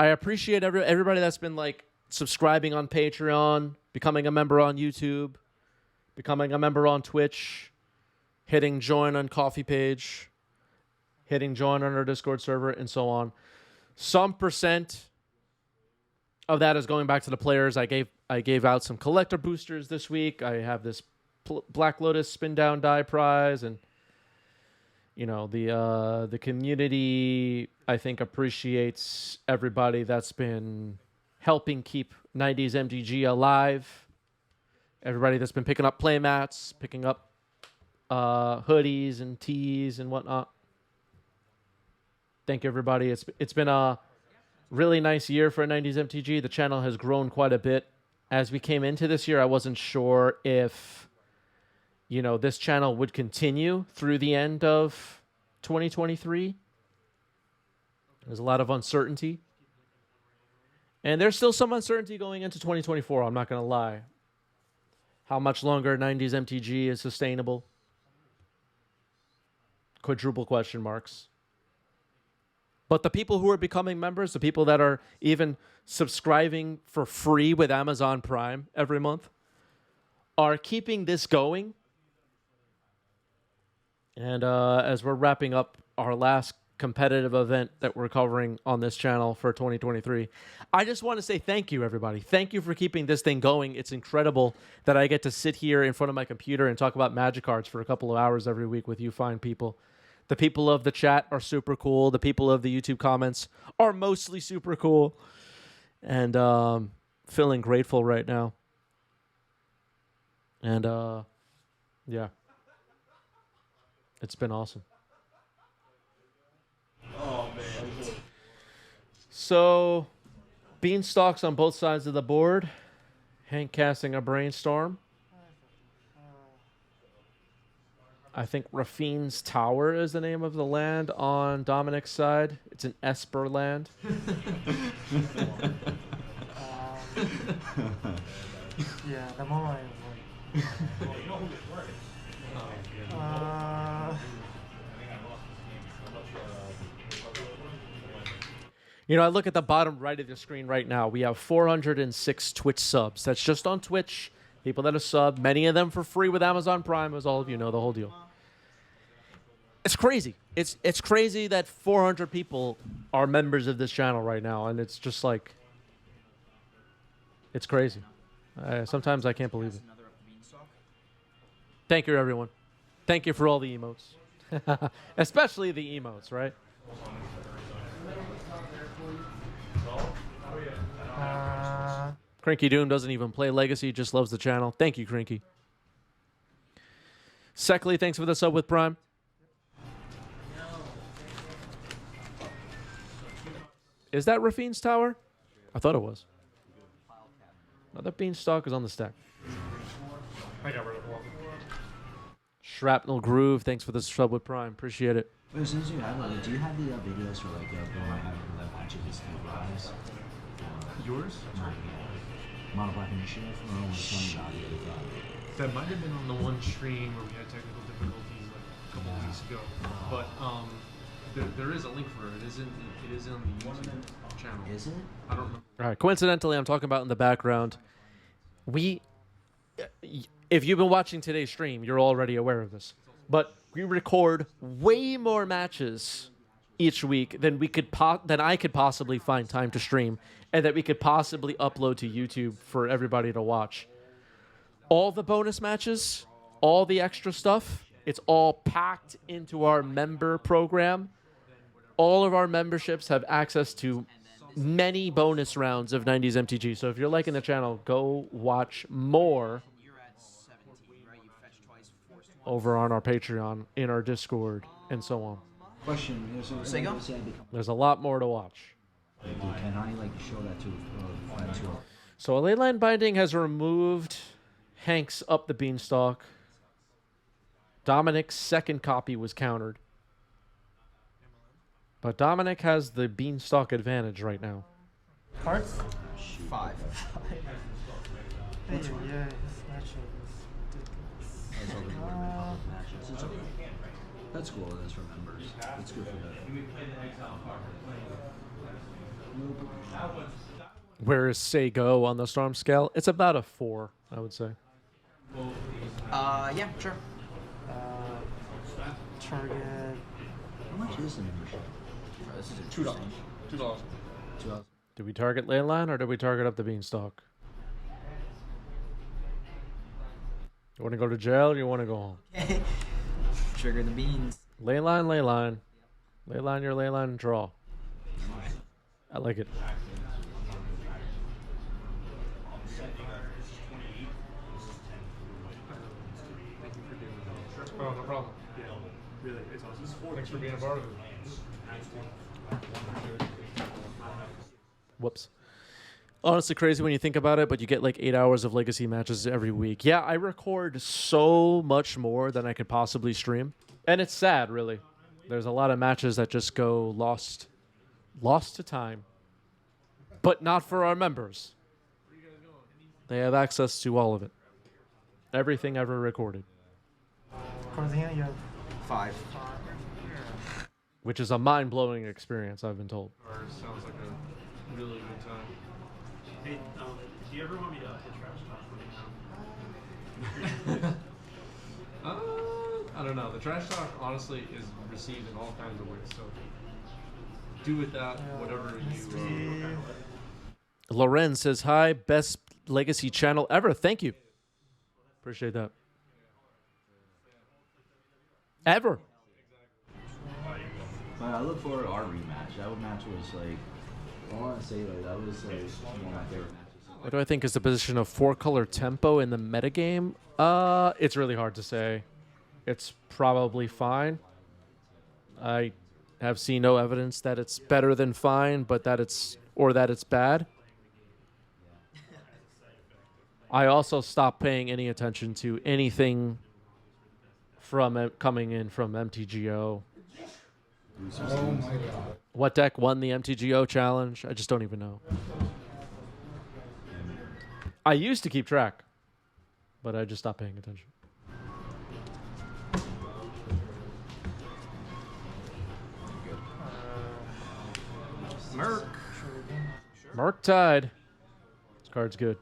I appreciate everybody that's been like subscribing on Patreon, becoming a member on YouTube, becoming a member on Twitch, hitting join on Coffee page, hitting join on our Discord server, and so on. Some percent of that is going back to the players. I gave out some collector boosters this week. I have this Black Lotus spin down die prize, and you know the community I think appreciates everybody that's been helping keep 90s MTG alive. Everybody that's been picking up playmats, picking up hoodies and tees and whatnot. Thank you, everybody. It's been a really nice year for 90s MTG. The channel has grown quite a bit. As we came into this year, I wasn't sure if, you know, this channel would continue through the end of 2023. There's a lot of uncertainty. And there's still some uncertainty going into 2024, I'm not going to lie. How much longer 90s MTG is sustainable? Quadruple question marks. But the people who are becoming members, the people that are even subscribing for free with Amazon Prime every month, are keeping this going. And as we're wrapping up our last competitive event that we're covering on this channel for 2023, I just want to say thank you, everybody. Thank you for keeping this thing going. It's incredible that I get to sit here in front of my computer and talk about Magic cards for a couple of hours every week with you fine people. The people of the chat are super cool. The people of the YouTube comments are mostly super cool. And feeling grateful right now. And yeah. It's been awesome. Oh, man. So, beanstalks on both sides of the board. Hank casting a brainstorm. I think Rafine's Tower is the name of the land on Dominic's side. It's an Esper land. Yeah, the moment You know, I look at the bottom right of the screen right now. We have 406 Twitch subs. That's just on Twitch. People that are subbed, many of them for free with Amazon Prime, as all of you know, the whole deal. It's crazy. It's crazy that 400 people are members of this channel right now, and it's just like, it's crazy. Sometimes I can't believe it. Thank you, everyone. Thank you for all the emotes. Especially the emotes, right? Crinky Doom doesn't even play Legacy, just loves the channel. Thank you, Crinky. Seckley, thanks for the sub with Prime. Is that Rafine's Tower? I thought it was. Another beanstalk is on the stack. I got rid of one. Shrapnel Groove, thanks for the sub with Prime. Appreciate it. Wait, as soon as you have do you have the videos for like going having the matches guys? Yours? Mono Black Initiative? Or only 20 about it? That might have been on the one stream where we had technical difficulties like a couple weeks ago. But there is a link for it. It is on the YouTube channel. Is it? I don't know. All right, coincidentally, I'm talking about in the background. If you've been watching today's stream, you're already aware of this. But we record way more matches each week than I could possibly find time to stream, and that we could possibly upload to YouTube for everybody to watch. All the bonus matches, all the extra stuff, it's all packed into our member program. All of our memberships have access to many bonus rounds of 90s MTG. So if you're liking the channel, go watch more over on our Patreon, in our Discord, and so on. Question. There's a lot more to watch. Can I like show that to friends who? So a Leyline Binding has removed Hank's Up the Beanstalk. Dominic's second copy was countered. But Dominic has the Beanstalk advantage right now. cards? 5. Yeah, this matchup is ridiculous. That's cool. That's for members. That's good for them. Where is Say Go on the Storm scale? It's about a 4, I would say. Yeah, sure. Target. How much is the membership? This is $2. $2. $2. Did we target Leyline or did we target up the Beanstalk? You want to go to jail or you want to go home? Trigger the beans. Leyline, Leyline. Leyline your Leyline and draw. I like it. Oh, no problem. Thanks for being a part of it. Whoops. Honestly crazy when you think about it, but you get like 8 hours of legacy matches every week. Yeah, I record so much more than I could possibly stream. And it's sad, really. There's a lot of matches that just go lost to time. But not for our members. They have access to all of it. Everything ever recorded. Cards in hand, you have 5. Which is a mind-blowing experience, I've been told. Sounds like a really good time. Hey, do you ever want me to hit trash talk? I don't know. The trash talk, honestly, is received in all kinds of ways. So do with that whatever you. Loren says, hi, best legacy channel ever. Thank you. Appreciate that. Ever. But I look forward to our rematch. That match was like, I want to say like that was like one of my favorite matches. What do I think is the position of 4-color tempo in the metagame? It's really hard to say. It's probably fine. I have seen no evidence that it's better than fine, but that it's bad. I also stopped paying any attention to anything from coming in from MTGO. What deck won the MTGO challenge? I just don't even know. I used to keep track, but I just stopped paying attention. Merc. Murktide. This card's good.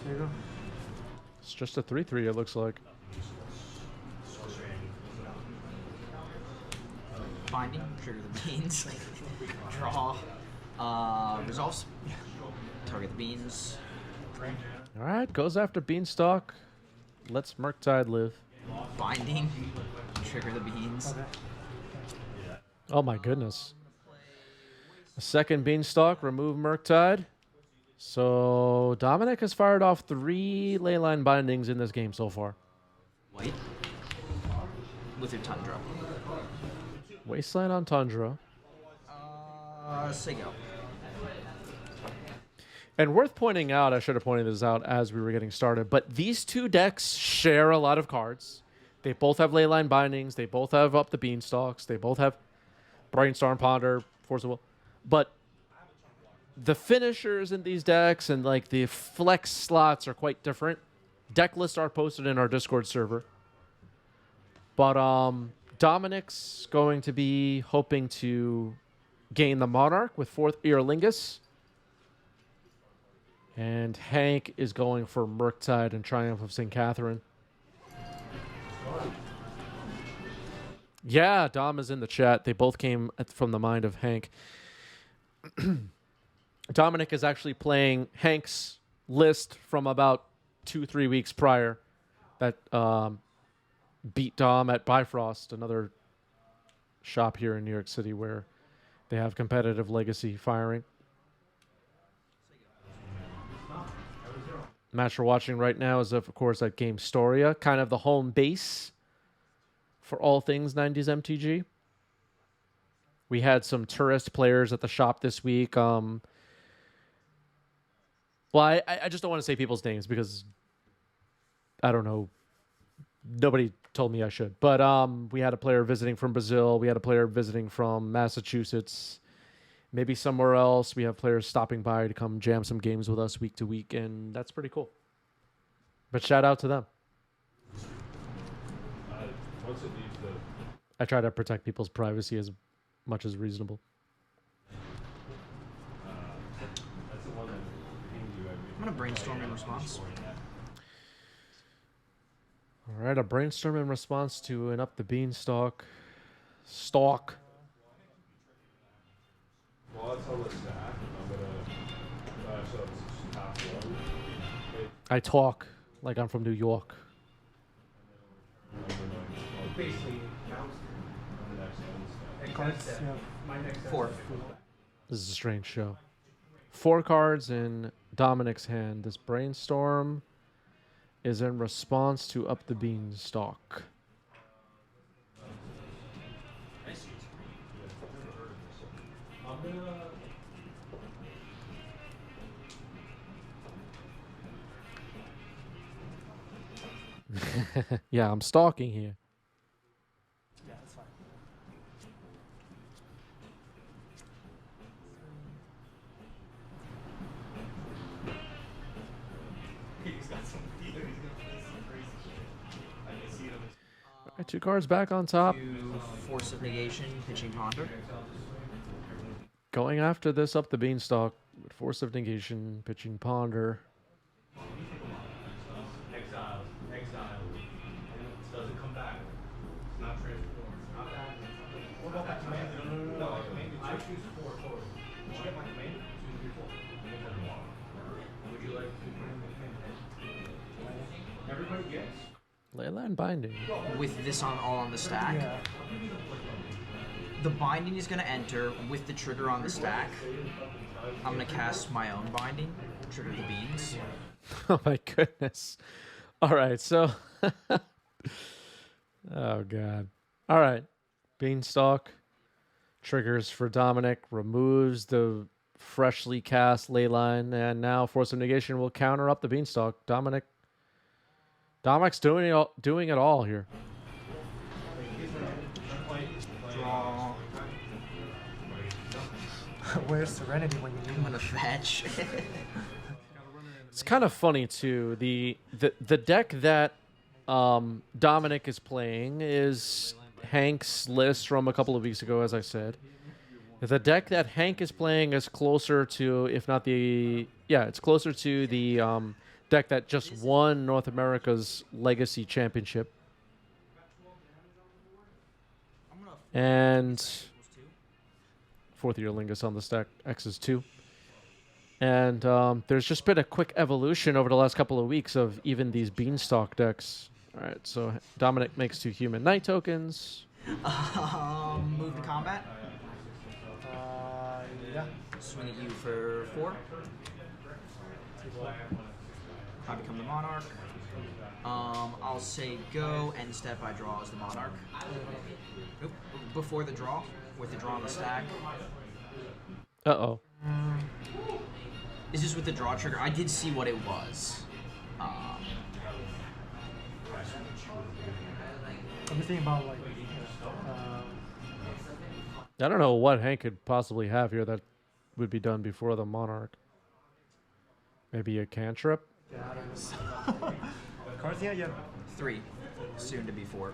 there you go. It's just a 3/3, it looks like. Binding. Trigger the beans. Draw. Resolves. Target the beans. All right, goes after Beanstalk. Lets Murktide live. Binding. Trigger the beans. Okay. Oh my goodness. A second Beanstalk, remove Murktide. So Dominic has fired off 3 Leyline bindings in this game so far. White. With your Tundra. Wasteland on Tundra. Sego. And worth pointing out, I should have pointed this out as we were getting started, but these two decks share a lot of cards. They both have Leyline bindings. They both have Up the Beanstalks. They both have Brainstorm, Ponder, Force of Will. But the finishers in these decks and like the flex slots are quite different. Deck lists are posted in our Discord server. But Dominic's going to be hoping to gain the Monarch with 4th Earlingus. And Hank is going for Murktide and Triumph of St. Catherine. Yeah, Dom is in the chat. They both came from the mind of Hank. Dominic is actually playing Hank's list from about 2-3 weeks prior that beat Dom at Bifrost, another shop here in New York City where they have competitive legacy firing. Match we're watching right now is, of course, at Gamestoria, kind of the home base for all things 90s MTG. We had some tourist players at the shop this week. Well, I just don't want to say people's names because I don't know. Nobody told me I should. But we had a player visiting from Brazil. We had a player visiting from Massachusetts. Maybe somewhere else. We have players stopping by to come jam some games with us week to week, and that's pretty cool. But shout out to them. Once it leaves the I try to protect people's privacy as much as reasonable. I'm gonna brainstorm in response. All right, a brainstorm in response to an up the beanstalk stalk. Well, that's all the stack. I'm gonna so it's half one. I talk like I'm from New York. Basically, Cards, you have 4. This is a strange show. 4 cards in Dominic's hand. This brainstorm is in response to up the beanstalk. Yeah, I'm stalking here. yeah, that's fine. All right, 2 cards back on top. To Force of Negation, pitching Ponder. Going after this up the beanstalk with Force of Negation, pitching Ponder. exile. It doesn't come back. It's not transformed. Not that. What about that command? No, I choose 4 total. Did you get my command? 2, 3, 4. Would you like to bring the command? Everybody gets. Leyline Binding. With this all on the stack. Yeah. The binding is going to enter with the trigger on the stack. I'm going to cast my own binding, trigger the beans. Oh my goodness. All right, so oh god. All right. Beanstalk triggers for Dominic, removes the freshly cast Leyline, and now Force of Negation will counter up the Beanstalk. Dominic's doing it all here. Draw. Where's Serenity when you I'm need going to fetch. It's kind of funny too. The deck that Dominic is playing is Hank's list from a couple of weeks ago, as I said. The deck that Hank is playing is closer to, if not the, it's closer to the deck that just won North America's Legacy Championship. And 4th year Lingus on the stack, X is 2. And there's just been a quick evolution over the last couple of weeks of even these Beanstalk decks. All right, so Dominic makes 2 human knight tokens. Move to combat. yeah. Swing at you for 4. I become the monarch. I'll say go, and step I draw as the monarch. Nope. Before the draw, with the draw on the stack. Uh-oh. Is this with the draw trigger? I did see what it was. I'm just thinking about like I don't know what Hank could possibly have here that would be done before the monarch. Maybe a cantrip? yeah, I don't know. Cards, yeah, yeah. 3. Soon to be 4.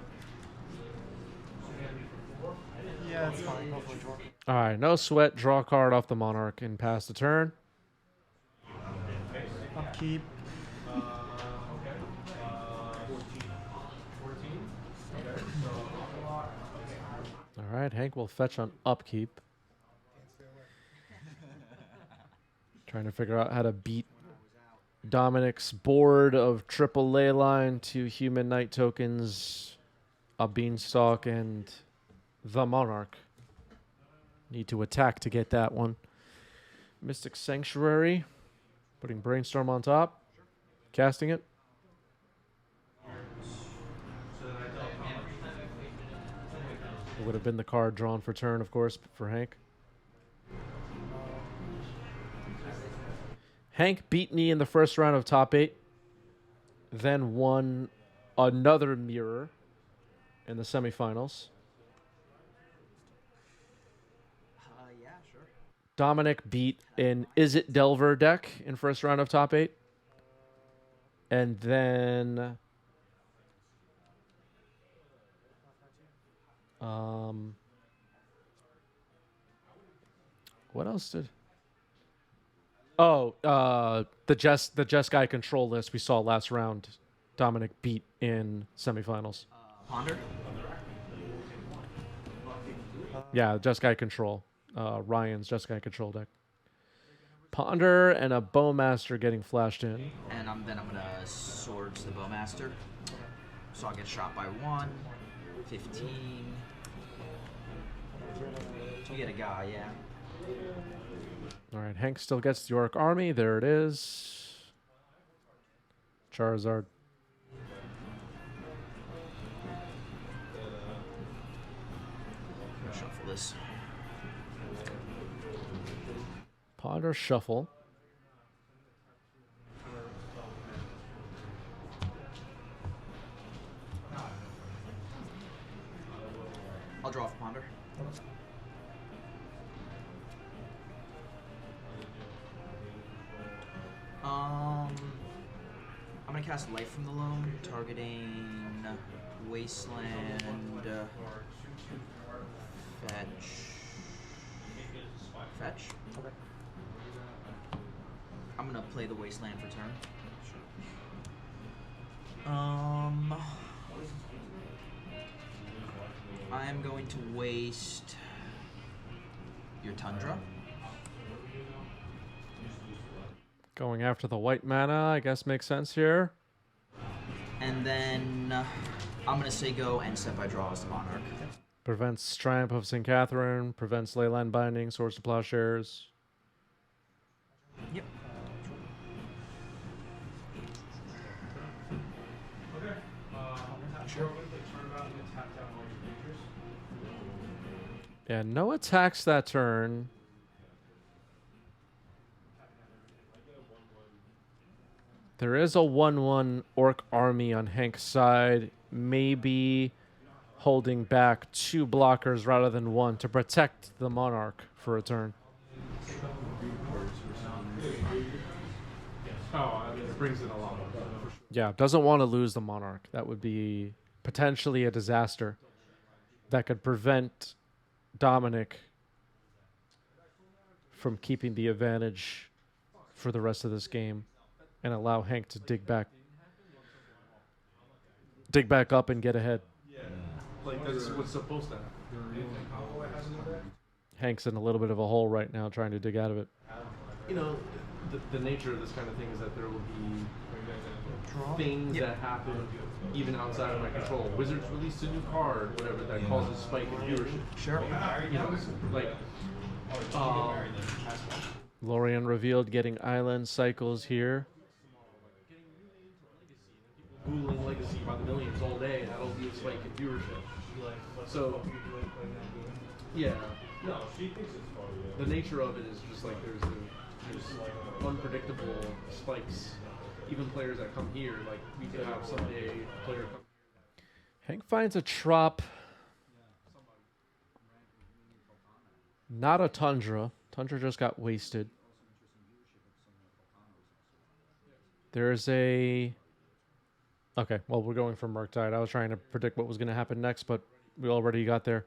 Yeah, it's fine. Go for a draw. All right, no sweat. Draw a card off the monarch and pass the turn. Upkeep. All right, Hank will fetch on upkeep. Trying to figure out how to beat Dominic's board of triple Leyline, 2 human knight tokens, a beanstalk, and the monarch. Need to attack to get that one. Mystic Sanctuary, putting Brainstorm on top, casting it. It would have been the card drawn for turn, of course, for Hank. Hank beat me in the first round of top 8, then won another mirror in the semifinals. Yeah, sure. Dominic beat an Is It Delver deck in first round of top 8. And then what else did Oh, the Jeskai control list we saw last round. Dominic beat in semifinals. Ponder. Yeah, Jeskai control. Ryan's Jeskai control deck. Ponder and a Bowmaster getting flashed in. And then I'm gonna Swords the Bowmaster. So I'll get shot by 1. 15. You get a guy, yeah. All right, Hank still gets the Orc Army. There it is. Charizard. I'm gonna shuffle this. Ponder shuffle. I'll draw for Ponder. I'm gonna cast Life from the Loam, targeting Wasteland, Fetch. Okay. I'm gonna play the Wasteland for turn. I am going to waste your Tundra. Going after the white mana, I guess makes sense here. And then I'm going to say go and step by draw as the Monarch. Prevents Triumph of St. Catherine, prevents Leyline Binding, Swords to Plowshares. Yep. Okay. Sure. Turn around and tap down all your creatures. Yeah, no attacks that turn. There is a 1/1 Orc Army on Hank's side, maybe holding back 2 blockers rather than 1 to protect the Monarch for a turn. Oh, I mean, it brings in a lot of Yeah, doesn't want to lose the Monarch. That would be potentially a disaster that could prevent Dominic from keeping the advantage for the rest of this game and allow Hank to dig back up and get ahead. like that's what's supposed to happen. Hank's in a little bit of a hole right now trying to dig out of it. You know, the nature of this kind of thing is that there will be Draw. things that happen even outside of my control. Wizards release a new card, whatever, that causes spike in viewership. Sure. You know, like, Lorian revealed getting island cycles here. Googling Legacy by the millions all day, that'll be a spike in viewership. So, yeah, No, she thinks it's funny. the nature of it is just like there's unpredictable spikes. Even players that come here, like we could have someday a player come. Hank finds a trop. Not a Tundra. Tundra just got wasted. There's a... Okay, well, we're going for Murktide. I was trying to predict what was going to happen next, but we already got there.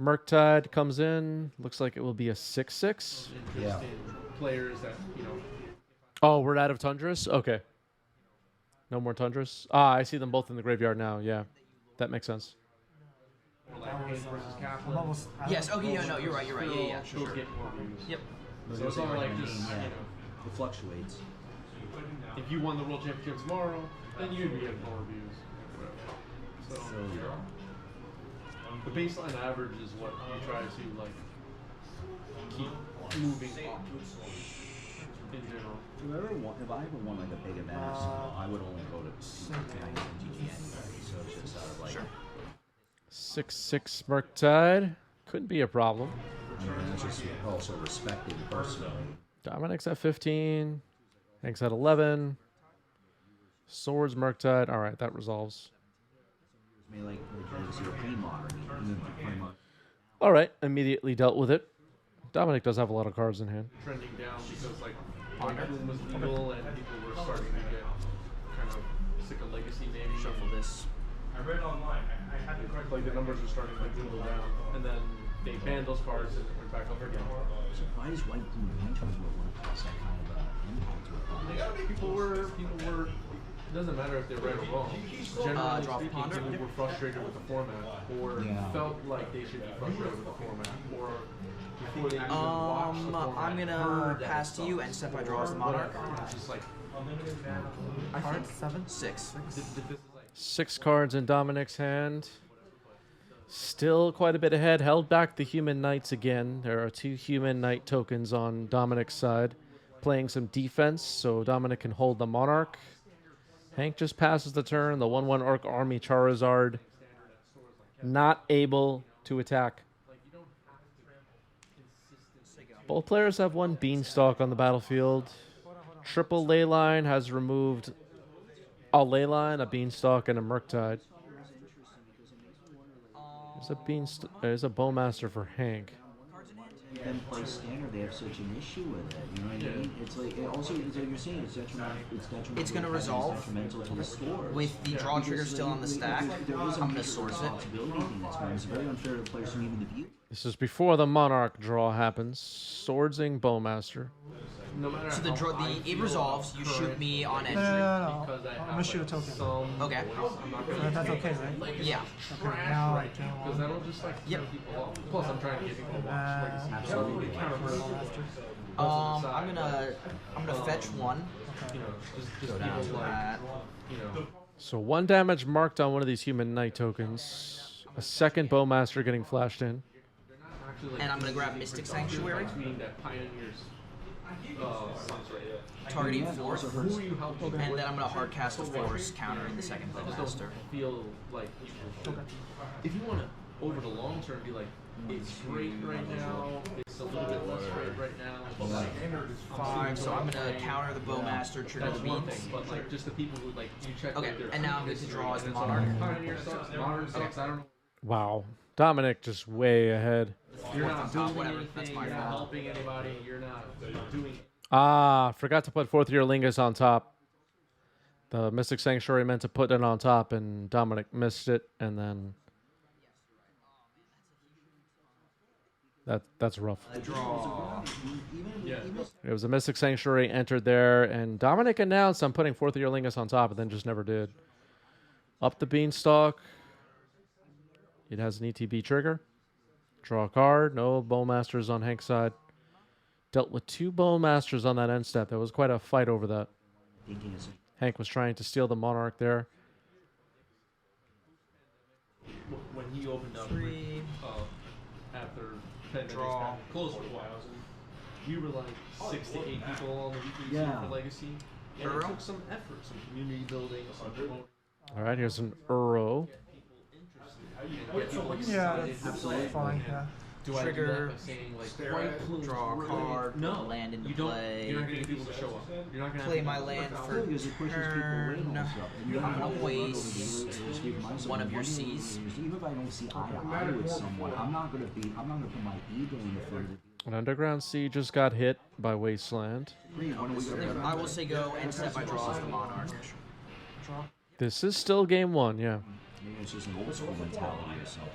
Murktide comes in. Looks like it will be a 6/6. Interesting players that, you know, Oh, we're out of Tundras? Okay. No more Tundras? Ah, I see them both in the graveyard now. Yeah, that makes sense. or like Hank versus I'm Kaplan. almost. Yes, okay, yeah, no, you're right, yeah, She'll sure. get more views. Yep. So it's not like just, you know, It fluctuates. if you won the world championship tomorrow, then you'd be getting more views. So the baseline average is what you try to like keep moving up in general. If I ever won like a big event or something, I would only go to TG anyway. So it's just out of like. Sure. 6/6 Murktide. Couldn't be a problem. I mean, that's just also respected personally. Dominic's at 15. Hank's at 11. Swords Murktide. All right, that resolves. I mean, like it's European modern. I mean, pretty much. All right, immediately dealt with it. Dominic does have a lot of cards in hand. Trending down because like Boom was legal and people were starting to get kind of sick of Legacy maybe. Shuffle this. I read online. I had the correct. Like the numbers are starting to dwindle down, and then they banned those cards and it went back up again. why does white blue paint want to cause that kind of impact to it? People were. It doesn't matter if they're right or wrong. Generally Drop speaking, ponder. people were frustrated with the format, or felt like they should be frustrated with the format, or before they even watched the format. I'm gonna heard that pass to you and step by draws the monarch. It's just like Card 7? 6. this is like 6 cards in Dominic's hand. Still quite a bit ahead. Held back the Human Knights again. There are 2 Human Knight tokens on Dominic's side. Playing some defense, so Dominic can hold the Monarch. Hank just passes the turn. The 1/1 Orc Army Charizard. Not able to attack. Both players have 1 Beanstalk on the battlefield. Triple Leyline has removed a Leyline, a Beanstalk, and a Murktide. There's a Bowmaster for Hank. Then play standard, they have such an issue with it. You know what I mean? It's like it's like you're saying, it's detrimental. It's gonna resolve detrimental to the score. with the draw trigger still on the stack. I'm gonna source it. It's very unfair to the players who even the view. This is before the Monarch draw happens. Swordsing Bowmaster. no matter So it resolves. You shoot me on entry. No. because I I'm have gonna shoot a token. some Okay. I'm not gonna That's okay, right? Yeah. Okay, now I because can. that'll just like throw people off. Plus, I'm trying to get people to watch. Like, Absolutely. I'm gonna fetch 1. you know, just Go down to people like that. you know. So 1 damage marked on one of these Human Knight tokens. A second Bowmaster getting flashed in. Actually, like, And I'm gonna grab Mystic Sanctuary, tweeting that Pioneers sucks right now. targeting 4th, Who are you helping? and then I'm gonna hard cast a Force, countering the second I just don't Bowmaster. feel like if you want to over the long term be like it's great right now, it's a little bit less great right now, but like 5, so I'm gonna counter the Bowmaster, trigger that's the one beats. thing. But like just the people who like you check. Okay, like, their and now I'm going to history, draw as the and it's Monarch. like, Pioneer sucks, Modern sucks. I don't know. Wow. Dominic just way ahead. You're Fourth on not top, doing whatever, anything. that's my You're not fault. helping anybody. You're not doing. Ah, forgot to put 4th Year Lingus on top. The Mystic Sanctuary meant to put it on top, and Dominic missed it, and then that's rough. Draw. Yeah. It was a Mystic Sanctuary entered there, and Dominic announced I'm putting 4th Year Lingus on top, and then just never did. Up the Beanstalk. It has an ETB trigger. Draw a card. No Bowmasters on Hank's side. Dealt with 2 Bowmasters on that end step. There was quite a fight over that. Hank was trying to steal the Monarch there. When he opened up 3. after 10 minutes Draw. back, close for a while, we were like 6 to 8 people on the weekly scene Yeah. for Legacy. And Earl? it took some effort, some community building, some promoting. All right, here's an Uro. Get people Yeah, excited. that's fine. Yeah. Do I do Trigger, that by saying like white plumes draw a really- card, No, land into you don't. play, You're not gonna get people to show up. You're not gonna play have my people land to for Because it pushes people away turn. and all stuff. And I'm gonna you waste one of your Cs. Even if I don't see eye to eye with someone, I'm not gonna put my ego in the front of An Underground Sea just got hit by Wasteland. I will say go and step by draw as the Monarch. Draw. This is still game 1, yeah. Maybe it's just an old school mentality or something.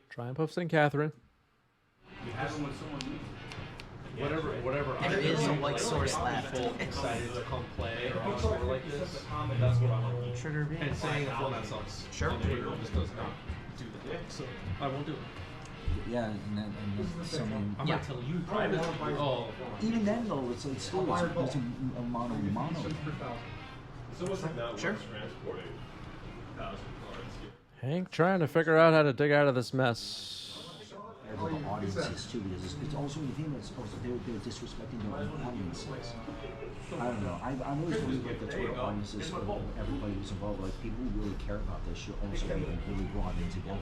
Triumph of St. Catherine. whatever. There is a white source left. People excited to come play on a tour like this. That's what I'm looking for. Trigger beam. And saying the format sucks. Sure. on Twitter just does not do that. So I won't do it. Yeah, and then someone. I'm Yeah. gonna tell you privately. Oh, Even then, though, it's like still there's a mono. So what's like that Sure. works transporting 1,000 cards? Hank trying to figure out how to dig out of this mess. With the audiences too, because it's also the thing that's also they're disrespecting their own audiences. I don't know. I've always believed like the Twitter audiences, everybody who's involved, like people who really care about this should also be really brought in together.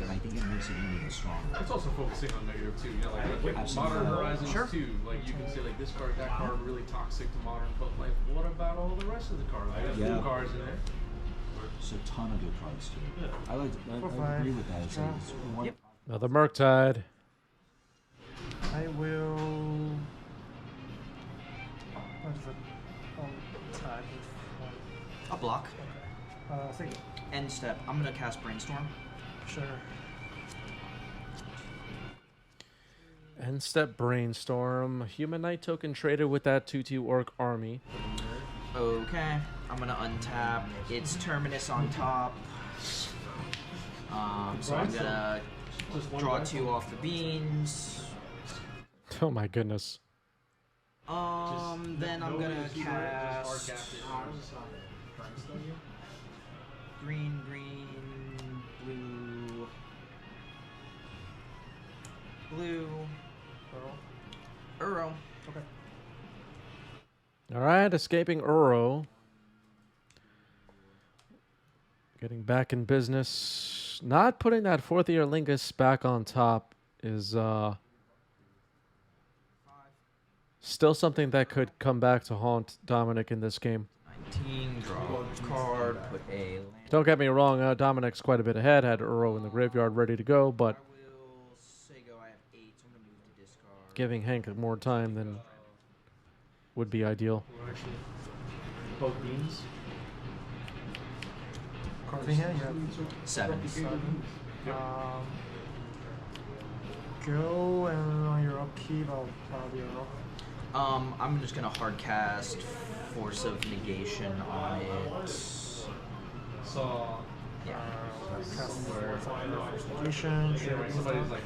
And I think it makes it even stronger. it's also focusing on negative too. You know, like with Absolutely. Modern Horizons Sure. too. Like you can say like this card, that card, really toxic to Modern, but like what about all the rest of the cards? There's Yeah. new cards in there. There's a ton of good cards too. I agree with that. It's like it's one. Yep. Another Murktide. I will. What is it? Oh, tag with A block. I think End step. I'm gonna cast Brainstorm. Sure. End step brainstorm. Human Knight token traded with that 2/2 Orc army. Okay. I'm gonna untap. It's Terminus on top. So I'm gonna draw 2 off the beans. Oh my goodness. Then I'm gonna cast green, blue, blue, Uro. Okay. All right, escaping Uro. Getting back in business. Not putting that 4th year Lingus back on top is still something that could come back to haunt Dominic in this game. 19, draw a card, put a land. Don't get me wrong, Dominic's quite a bit ahead, had Uro in the graveyard ready to go, but I will say go. I have 8, so I'm gonna move to discard. giving Hank more time than would be ideal. We're actually both beans. Cards in hand, you have 7. 7. Go, and on your upkeep, I'll be Earl. I'm just gonna hard cast Force of Negation on it. Saw Yeah. Cast Investigation, somebody's like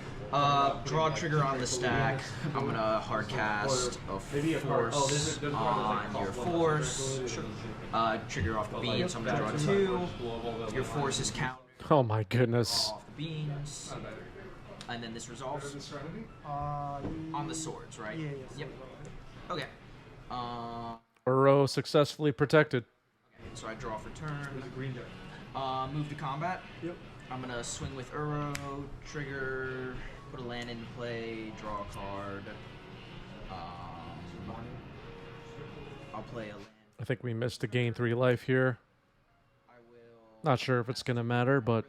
Draw trigger on the stack. I'm gonna hard cast a force on your force. Trigger off the beans. So I'm gonna draw 2. Your force is countered Oh my goodness. off the beans, and then this resolves on the swords, right? Yeah. Yep. Okay. Uro successfully protected. So I draw for turn. green deck. Move to combat. Yep. I'm gonna swing with Uro, trigger, put a land in play, draw a card. I'll play a land. I think we missed a gain 3 life here. I will. Not sure if it's going to matter, but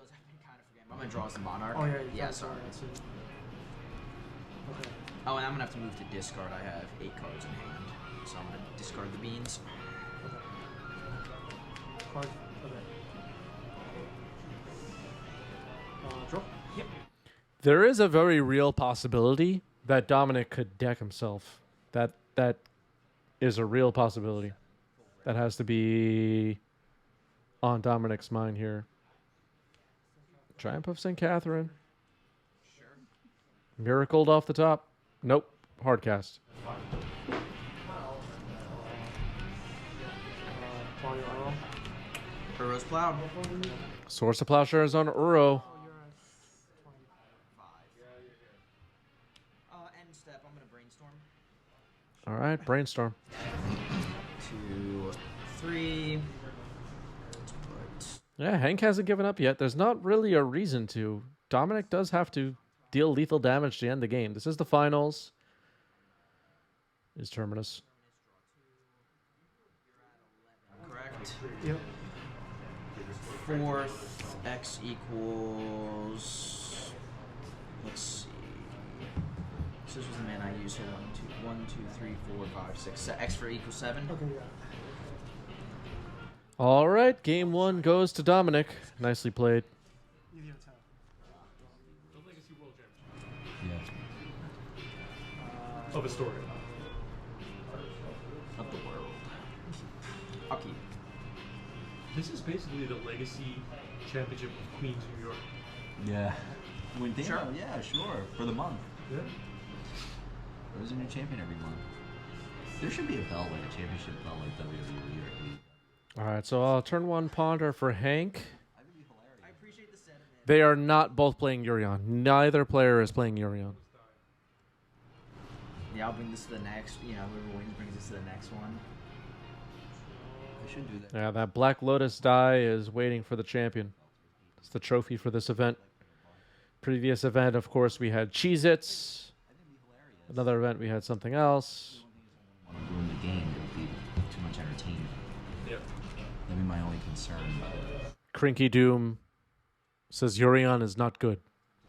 I'm gonna draw as the monarch. Oh, yeah. Yeah, sorry. Okay. Oh, and I'm gonna have to move to discard. I have 8 cards in hand, so I'm gonna discard the beans. Card. Okay. Draw. Yep. there is a very real possibility that Dominic could deck himself. That is a real possibility. That has to be on Dominic's mind here. Triumph of St. Catherine. Sure. Miracled off the top. Nope. Hard cast. Call your Earl. Uro's plowed. Source of Plowshares on Uro. End step. I'm gonna brainstorm. All right, brainstorm. 2, 3. Let's put. Yeah, Hank hasn't given up yet. There's not really a reason to. Dominic does have to deal lethal damage to end the game. This is the finals. Is Terminus. Correct. Yep. 4th x equals. Let's see. So this was the man I used. So 1, 2, 3, 4, 5, 6. So x for equals 7. Okay, yeah. All right, game 1 goes to Dominic. Nicely played. Easy attack. The Legacy World Championship Yeah. of Astoria. Of the world. I'll keep. This is basically the Legacy Championship of Queens, New York. Yeah. When they Sure. Yeah, sure. For the month. Yeah. There's a new champion every month. There should be a belt, like a championship belt, like WWE or E. All right, so turn 1 Ponder for Hank. That would be hilarious. I appreciate the sentiment. They are not both playing Urion. Neither player is playing Urion. Yeah, I'll bring this to the next. Whoever wins brings this to the next one. I should do that. Yeah, that Black Lotus die is waiting for the champion. It's the trophy for this event. Previous event, of course, we had Cheez-Its. Another event, we had something else. Want to ruin the game? It would be too much entertainment. Yep. That'd be my only concern. Crinky Doom says Urion is not good.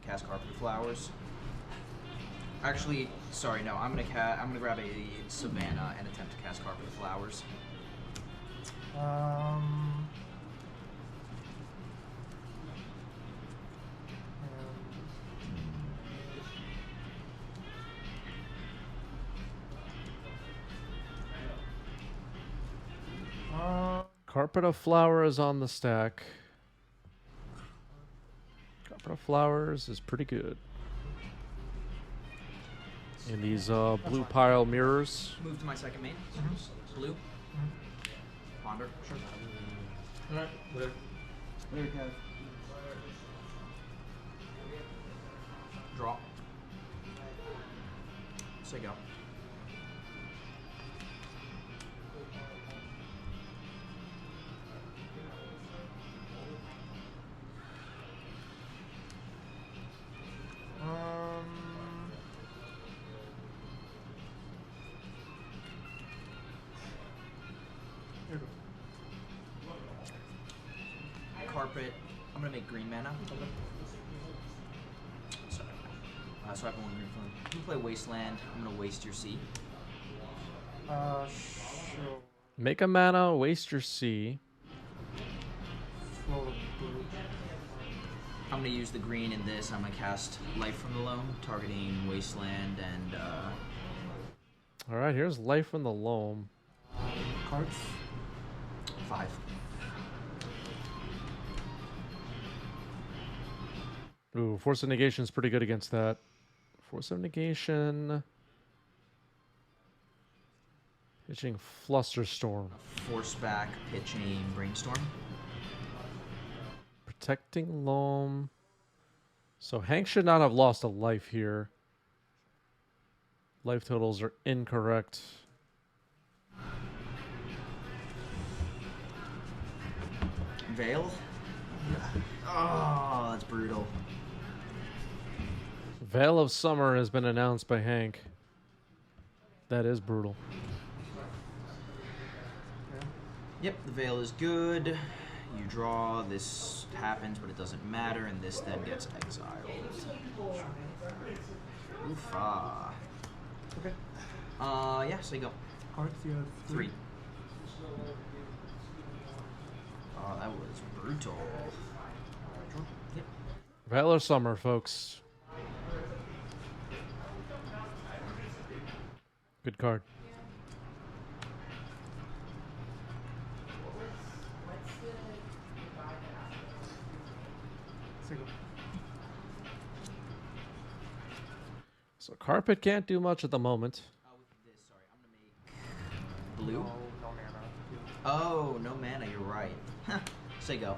Cast Carpet Flowers. Actually, sorry, no. I'm gonna grab a Savannah and attempt to cast Carpet Flowers. Carpet of Flowers on the stack. Carpet of Flowers is pretty good. And these blue pile mirrors. Move to my second main. Blue. Ponder. Sure. Alright, whatever. Later, Kev. Draw. Say go. Here you go. Carpet. I'm gonna make green mana. Sorry. So I have one green phone. You can play Wasteland. I'm gonna waste your C. Sure. Make a mana, waste your C. Flow of blue. I'm gonna use the green in this. I'm gonna cast Life from the Loam, targeting Wasteland and All right, here's Life from the Loam. Cards. 5. Ooh, Force of Negation is pretty good against that. Force of Negation. Pitching Flusterstorm. Force back, pitching Brainstorm. Protecting Loam. So Hank should not have lost a life here. Life totals are incorrect. Veil. Oh, that's brutal. Veil of Summer has been announced by Hank. That is brutal. Yep, the Veil is good. You draw, this happens, but it doesn't matter, and this then gets exiled. Oofa. Okay. Yeah, so you go. Cards, you have 3. Oh, that was brutal. Yep. Veil of Summer, folks. Good card. Single. So Carpet can't do much at the moment. With this, sorry, I'm gonna make blue. No mana. Oh, no mana, you're right. Say go.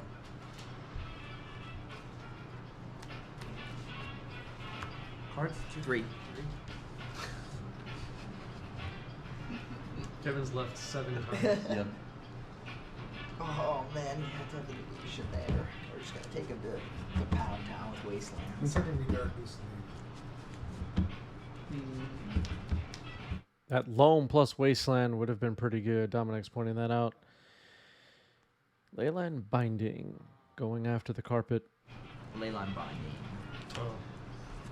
Cards. 3. Kevin's left 7 times. Yep. Oh man, you have to have the deletion there. We're just gonna take him to Pound Town with Wastelands. It's not gonna be darkly sleep. That Loam plus Wasteland would have been pretty good. Dominic's pointing that out. Leyline Binding. Going after the Carpet. Leyline Binding. Oh,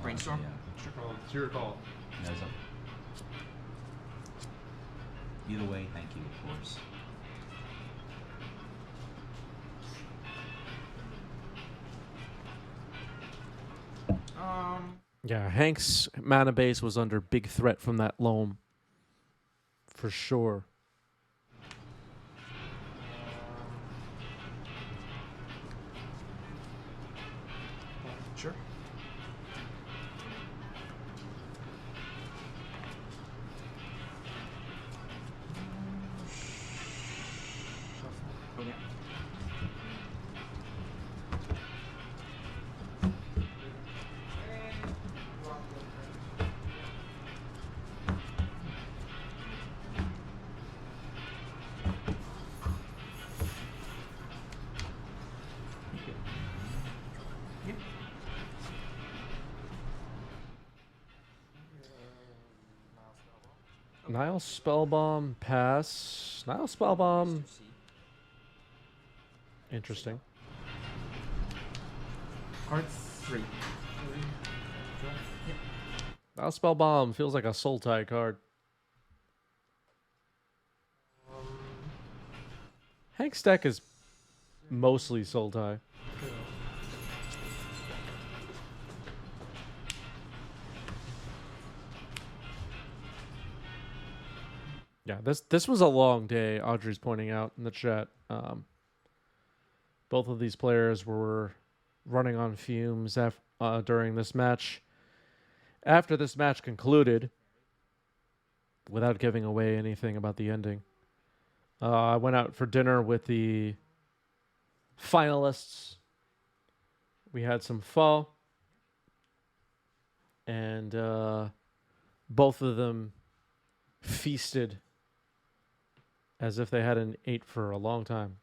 Brainstorm? Yeah. sure call. It's your call. Guys up. Either way, thank you, of course. Yeah, Hank's mana base was under big threat from that Loam. For sure. Sure. Okay. Nile Spellbomb, pass. Nile Spellbomb, interesting. Cards. 3. Nile Spellbomb feels like a soul tie card. Hank's deck is mostly soul tie. Yeah, this was a long day. Audrey's pointing out in the chat. Both of these players were running on fumes during this match. After this match concluded, without giving away anything about the ending, I went out for dinner with the finalists. We had some pho, and both of them feasted as if they hadn't ate for a long time.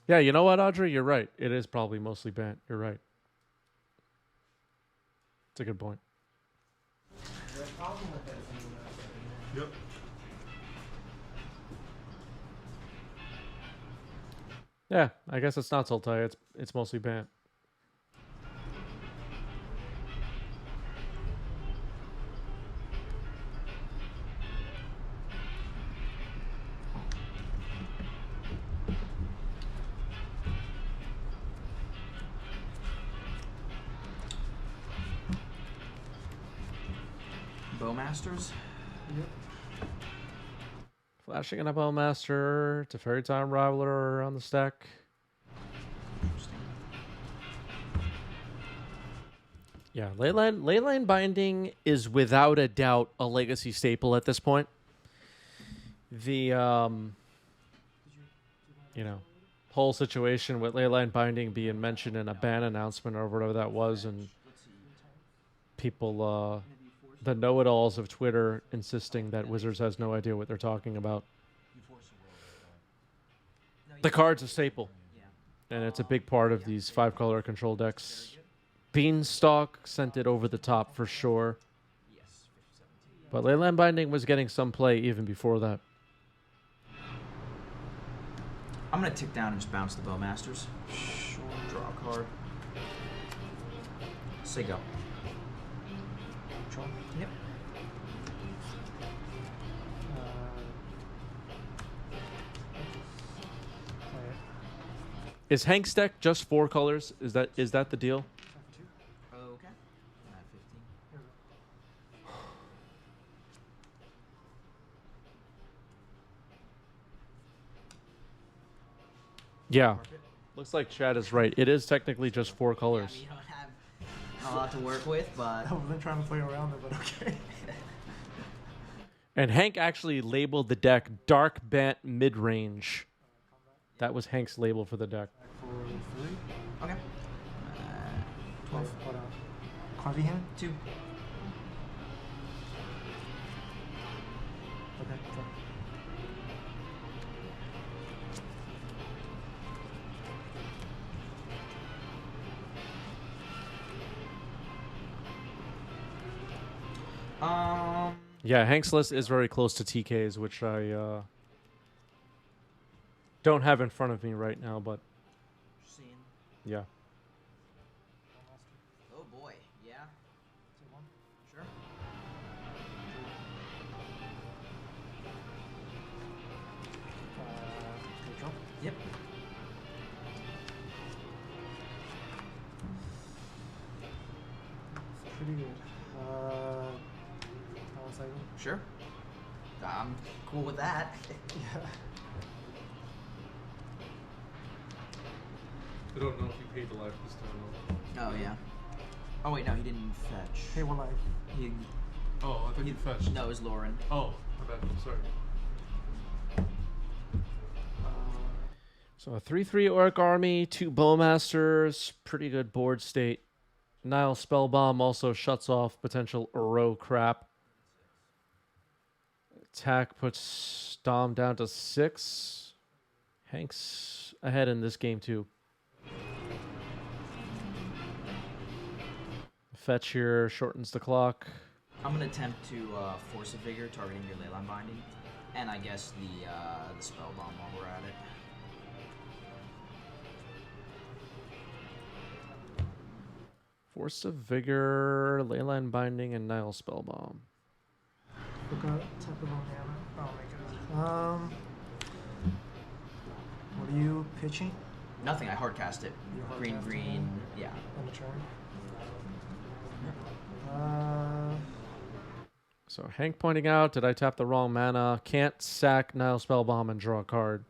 Yeah, you know what, Audrey? You're right. It is probably mostly banned. You're right. It's a good point. Yep. Yeah, I guess it's not Sultai. It's mostly banned. Bowmasters. Flashing in a Bowmaster, Teferi Time Rivaler on the stack. Interesting. Yeah, Leyline Binding is without a doubt a legacy staple at this point. The whole situation with Leyline Binding being mentioned in a ban announcement or whatever that was, and people, the know-it-alls of Twitter insisting that Wizards has no idea what they're talking about. The card's a staple, and it's a big part of these 5-color control decks. Beanstalk sent it over the top for sure, but Leyland Binding was getting some play even before that. I'm gonna tick down and just bounce the Bowmasters. Sure. Draw a card. Say go. Draw. Yep. Play it. Is Hank's deck just 4 colors? Is that the deal? Okay. 15. Here we go. Yeah. Looks like Chad is right. It is technically just 4 Yeah, I colors. mean, you don't have a lot to work with, but I wasn't trying to play around it, but okay. And Hank actually labeled the deck Dark Bant Midrange. That was Hank's label for the deck. Back for 3. okay. 12. What Quasi hand? 2. Okay. Draw. Yeah, Hank's list is very close to TK's, which I don't have in front of me right now, but Seeing. yeah. Oh boy, yeah. Say 1. Sure. Okay, draw. Yep. It's pretty good. One second. Sure. I'm cool with that. Yeah. I don't know if you paid the life this time. Oh yeah. Oh wait, no, he didn't fetch. Hey, what life? He, Oh, I thought you fetched. no, it was Lauren. Oh, my bad. Sorry. So a 3/3 Orc Army, 2 Bowmasters, pretty good board state. Nile Spellbomb also shuts off potential Uro crap. Attack puts Stom down to 6. Hank's ahead in this game too. Fetch here shortens the clock. I'm gonna attempt to force a vigor targeting your Leyline Binding, and I guess the spell bomb while we're at it. Force of Vigor, Leyline Binding, and Nile Spellbomb. Forgot type of mana. Oh my god. What do You pitching Nothing. I hard cast it. You hard Green, cast it? green. Yeah. on the turn? Uh, So Hank pointing out, did I tap the wrong mana? Can't sack Nile Spellbomb and draw a card.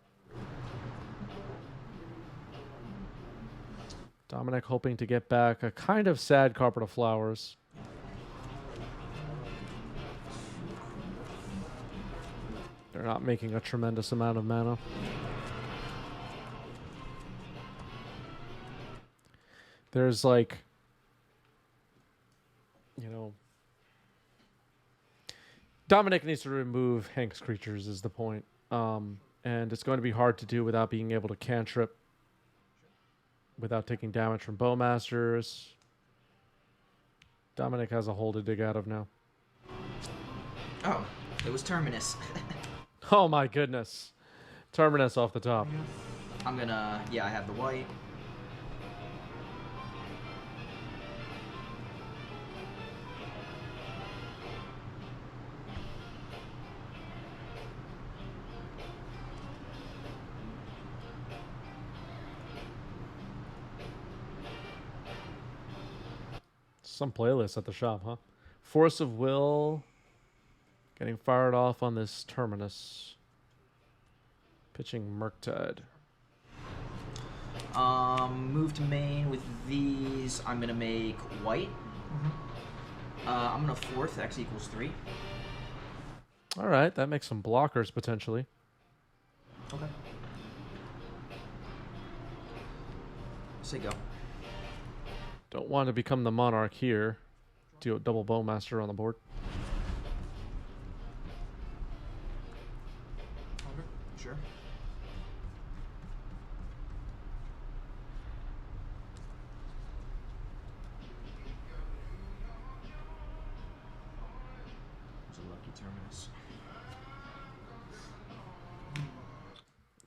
Dominic hoping to get back a kind of sad Carpet of Flowers. They're not making a tremendous amount of mana. There's like, you know, Dominic needs to remove Hank's creatures is the point. And it's going to be hard to do without being able to cantrip, without taking damage from Bowmasters. Dominic has a hole to dig out of now. Oh, it was Terminus. Oh my goodness. Terminus off the top. I'm gonna. Yeah, I have the white. Some playlists at the shop, huh? Force of Will getting fired off on this Terminus. Pitching Murktide. Move to main with these. I'm gonna make white. I'm gonna fourth. X equals 3. All right, that makes some blockers potentially. Okay. Say go. Don't want to become the Monarch here. Do a double Bowmaster on the board. Okay. Sure. It's a lucky Terminus.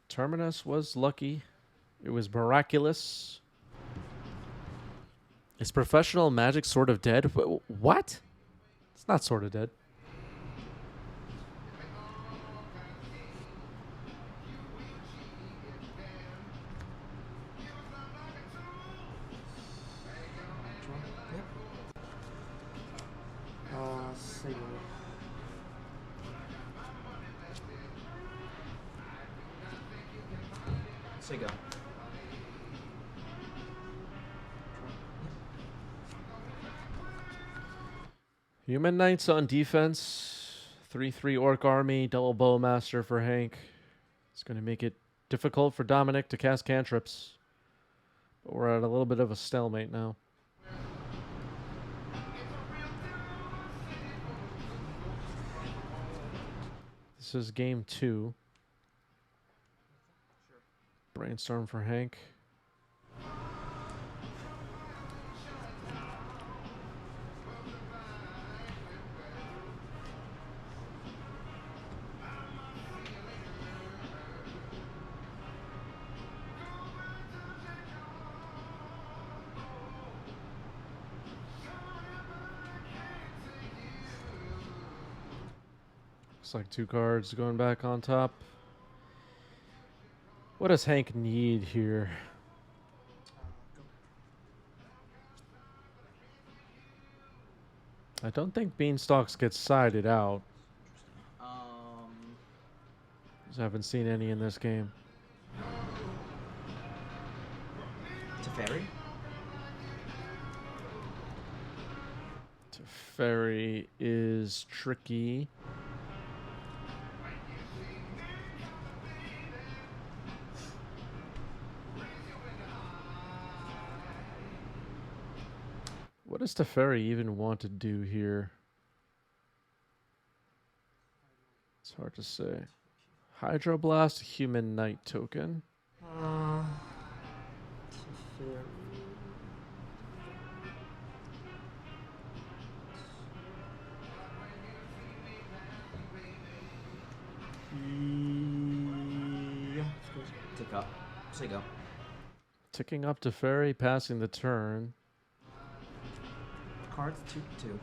Terminus was lucky. It was miraculous. Is professional magic sort of dead? What? It's not sort of dead. Say go. Say go. Human Knights on defense. 3/3 Orc Army. Double Bowmaster for Hank. It's going to make it difficult for Dominic to cast cantrips. But we're at a little bit of a stalemate now. This is game 2. Brainstorm for Hank. Looks like 2 cards going back on top. What does Hank need here? I don't think Beanstalks get sided out. Just haven't seen any in this game. Teferi? Teferi is tricky. What does Teferi even want to do here? It's hard to say. Hydroblast, Human Knight token. Yeah. Tick up. Say go. Ticking up Teferi, passing the turn. Cards 2/2.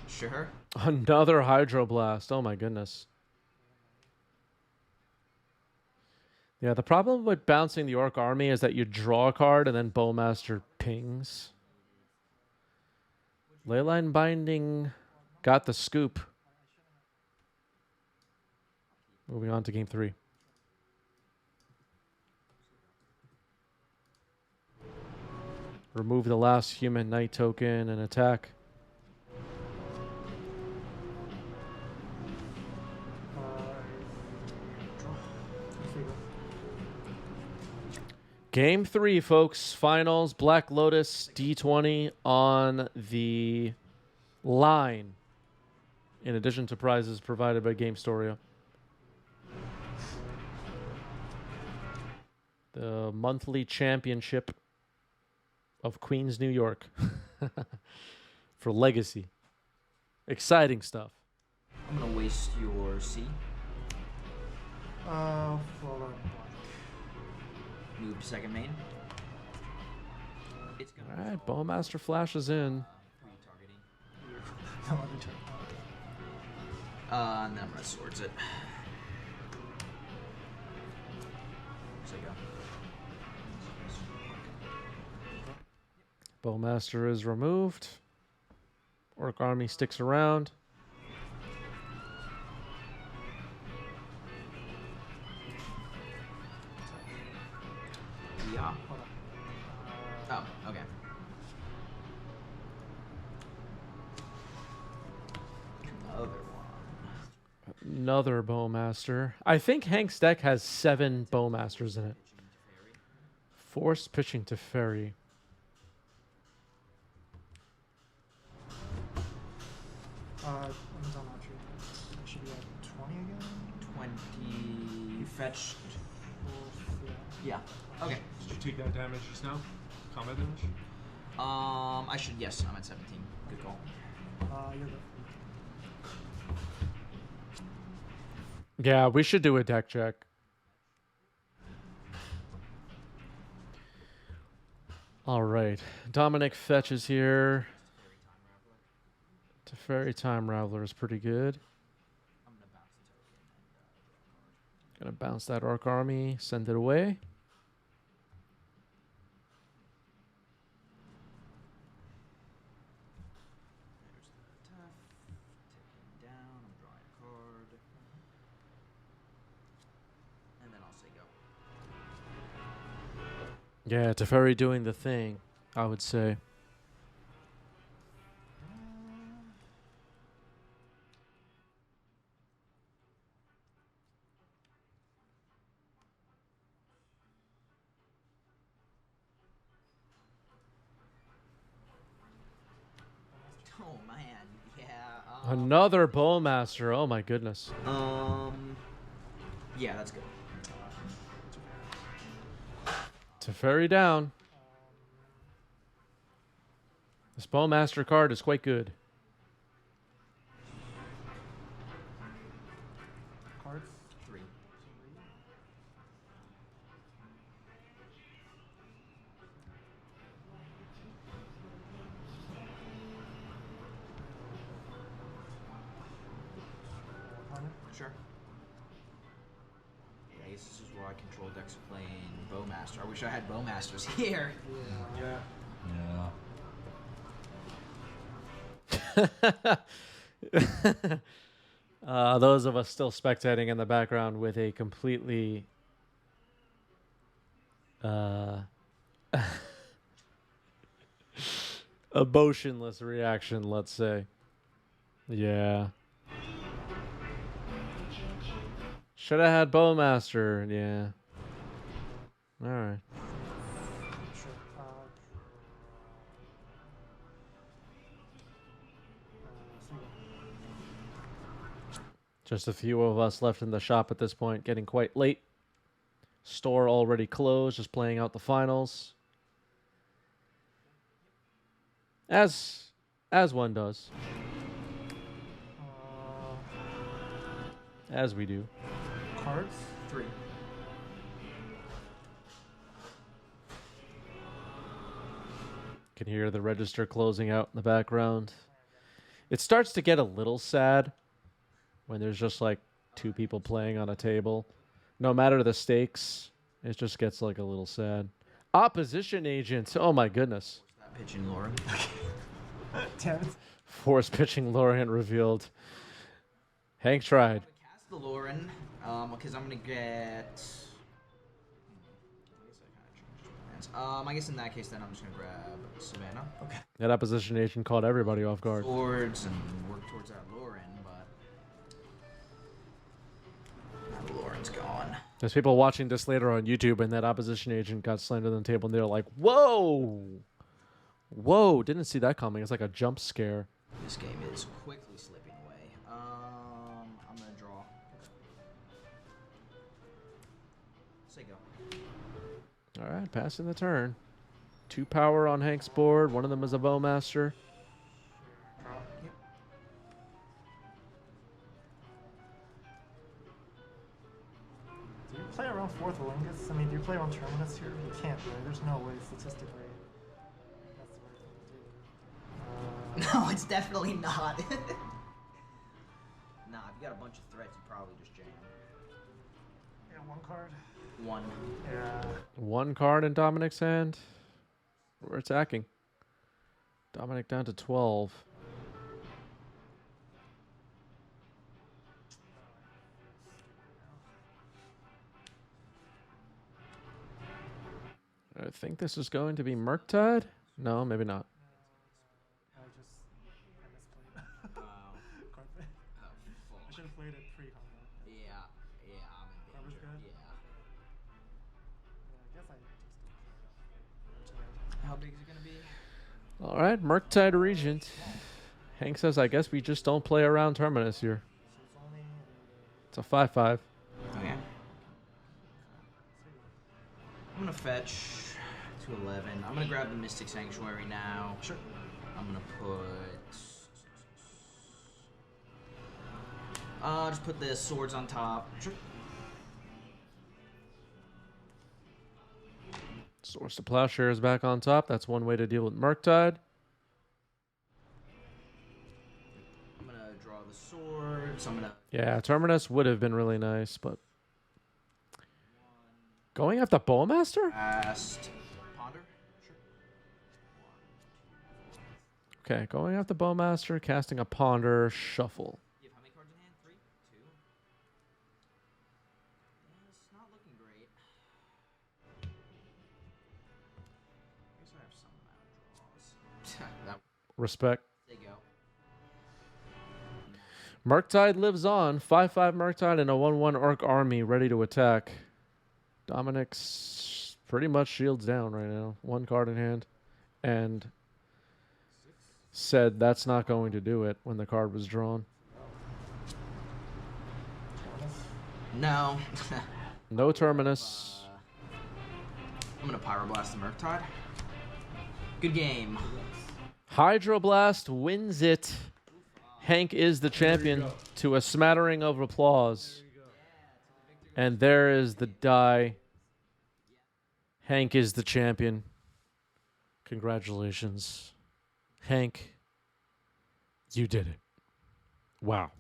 Sure. Another Hydroblast. Oh my goodness. Yeah, the problem with bouncing the Orc Army is that you draw a card and then Bowmaster pings. Leyline Binding got the scoop. Moving on to game 3. Remove the last human knight token and attack. Game 3, folks. Finals. Black Lotus D20 on the line. In addition to prizes provided by Gamestoria. The monthly championship of Queens, New York. For Legacy. Exciting stuff. I'm gonna waste your C. For Move to second main. It's gonna. Alright, Bowmaster flashes in. Who are you targeting? no other turn. And then I'm gonna swords it. So go. Bowmaster is removed. Orc Army sticks around. Yeah. Hold on. Oh, okay. Another one. Another Bowmaster. I think Hank's deck has 7 Bowmasters in it. Forced pitching to Ferry. Amazon Archery. It should be at 20 again? 20. You fetched. Yeah. Yeah. Okay. Did you take that damage just now? Combat damage? I should. Yes, I'm at 17. Good call. You're good. Yeah, we should do a deck check. All right. Dominic fetches here. Teferi Time Raveler is pretty good. I'm gonna bounce the token. Gonna bounce that Orc Army, send it away. There's the tough. Taking down. I'm drawing a card. And then I'll say go. Yeah, Teferi doing the thing, I would say. Oh man, yeah. Another Bowmaster. Oh my goodness. Yeah, that's good. Teferi down. This Bowmaster card is quite good. Cards? 3. Sure. Yeah, I guess this is where I control decks playing Bowmaster. I wish I had Bowmasters here. Yeah. Those of us still spectating in the background with a completely emotionless reaction, let's say. Yeah. Should have had Bowmaster. Yeah. All right. Sure. Just a few of us left in the shop at this point, getting quite late. Store already closed, just playing out the finals. As one does. As we do. Cards? 3. Can hear the register closing out in the background. It starts to get a little sad when there's just like two people playing on a table. No matter the stakes, it just gets like a little sad. Opposition agent. Oh my goodness. That pitching Lauren. Damn it. Force pitching Lorient revealed. Hank tried. Cast the Lauren, because I'm gonna get. I guess in that case, then I'm just gonna grab Savannah. Okay. That opposition agent caught everybody off guard. Swords and work towards that Lauren, but now Lauren's gone. There's people watching this later on YouTube, and that opposition agent got slammed on the table, and they're like, "Whoa, whoa! Didn't see that coming." It's like a jump scare. This game is quickly slipping away. I'm gonna draw. Say go. All right, passing the turn. 2 power on Hank's board. One of them is a Bowmaster. Do you play around fourth Lingus? I mean, do you play around Terminus here? You can't, right? There's no way statistically that's the right thing to do. No, it's definitely not. Nah, if you got a bunch of threats, you probably just jam. Yeah, 1 card. 1. Yeah. 1 card in Dominic's hand. We're attacking. Dominic down to 12. I think this is going to be Murktide. No, maybe not. I misplayed. Oh, Card play. fuck. I should have played it pre-combo. Yeah, I'm in Cover's danger. good? Yeah. Yeah, I guess I just How big is it gonna be? All right, Murktide Regent. Hank says, I guess we just don't play around Terminus here. she's only It's a 5-5. Okay. I'm gonna fetch to 11. I'm gonna grab the Mystic Sanctuary now. Sure. I'm gonna put. Just put the swords on top. Sure. Source to Plowshare is back on top. That's one way to deal with Murktide. I'm gonna draw the swords. I'm gonna. Yeah, Terminus would have been really nice, but going after Bowmaster? Cast. Ponder. Sure. Okay, going after Bowmaster, casting a Ponder, shuffle. You have how many cards in hand? 3? 2? Yeah, it's not looking great. I guess I have some amount of draws. That. Respect. They go. Murktide lives on. 5-5 Murktide and a 1-1 Orc army ready to attack. Dominic's pretty much shields down right now. 1 card in hand. And said that's not going to do it when the card was drawn. No. No Terminus. I'm gonna Pyroblast the Murktide. Good game. Hydroblast wins it. Hank is the champion to a smattering of applause. And there is the die. Hank is the champion. Congratulations. Hank, you did it. Wow.